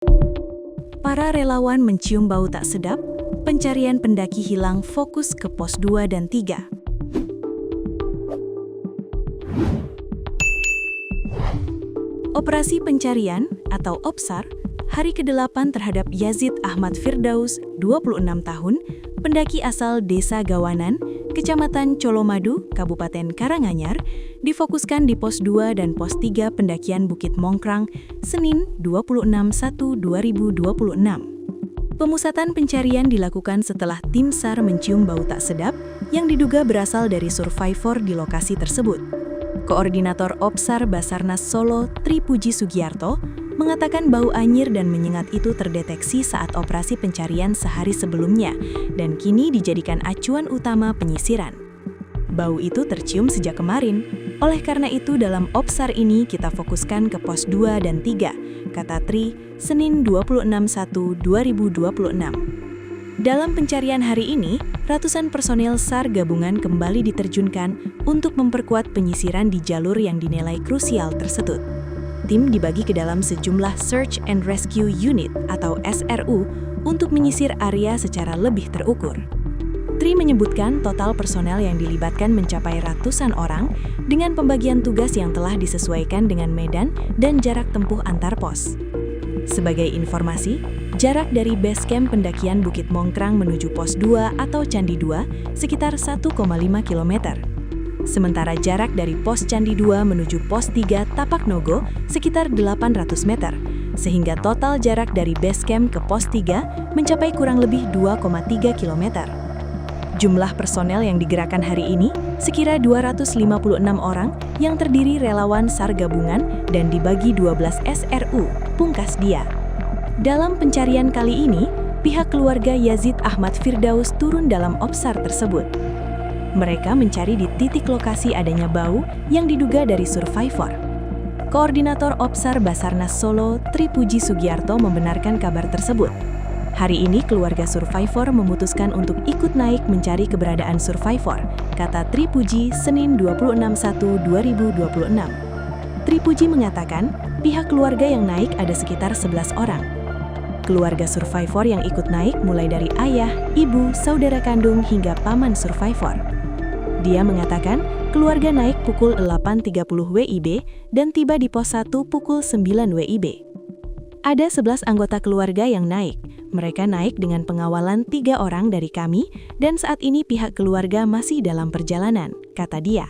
Para relawan mencium bau tak sedap, pencarian pendaki hilang fokus ke pos 2 dan 3. Operasi pencarian atau OPSAR, hari ke-8 terhadap Yazid Ahmad Firdaus, 26 tahun, pendaki asal Desa Gawanan, Kecamatan Colomadu, Kabupaten Karanganyar, difokuskan di pos 2 dan pos 3 pendakian Bukit Mongkrang, Senin 26/1/2026. Pemusatan pencarian dilakukan setelah tim SAR mencium bau tak sedap yang diduga berasal dari survivor di lokasi tersebut. Koordinator OPSAR Basarnas Solo, Tri Puji Sugiarto, mengatakan bau anyir dan menyengat itu terdeteksi saat operasi pencarian sehari sebelumnya dan kini dijadikan acuan utama penyisiran. Bau itu tercium sejak kemarin, oleh karena itu dalam OPSAR ini kita fokuskan ke pos 2 dan 3, kata Tri, Senin 26/1/2026. Dalam pencarian hari ini, ratusan personel SAR gabungan kembali diterjunkan untuk memperkuat penyisiran di jalur yang dinilai krusial tersebut. Tim dibagi ke dalam sejumlah Search and Rescue Unit atau SRU untuk menyisir area secara lebih terukur. Tri menyebutkan total personel yang dilibatkan mencapai ratusan orang dengan pembagian tugas yang telah disesuaikan dengan medan dan jarak tempuh antar pos. Sebagai informasi, jarak dari base camp pendakian Bukit Mongkrang menuju pos 2 atau Candi 2 sekitar 1,5 km. Sementara jarak dari pos Candi 2 menuju pos 3 Tapak Nogo sekitar 800 meter, sehingga total jarak dari base camp ke pos 3 mencapai kurang lebih 2,3 km. Jumlah personel yang digerakkan hari ini sekira 256 orang yang terdiri relawan SAR gabungan dan dibagi 12 SRU, pungkas dia. Dalam pencarian kali ini, pihak keluarga Yazid Ahmad Firdaus turun dalam OPSAR tersebut. Mereka mencari di titik lokasi adanya bau yang diduga dari survivor. Koordinator OPSAR Basarnas Solo, Tri Puji Sugiarto membenarkan kabar tersebut. Hari ini keluarga survivor memutuskan untuk ikut naik mencari keberadaan survivor, kata Tri Puji Senin 26/1/2026. Tri Puji mengatakan, pihak keluarga yang naik ada sekitar 11 orang. Keluarga survivor yang ikut naik mulai dari ayah, ibu, saudara kandung hingga paman survivor. Dia mengatakan, keluarga naik pukul 8.30 WIB dan tiba di pos 1 pukul 9 WIB. Ada 11 anggota keluarga yang naik. Mereka naik dengan pengawalan 3 orang dari kami dan saat ini pihak keluarga masih dalam perjalanan, kata dia.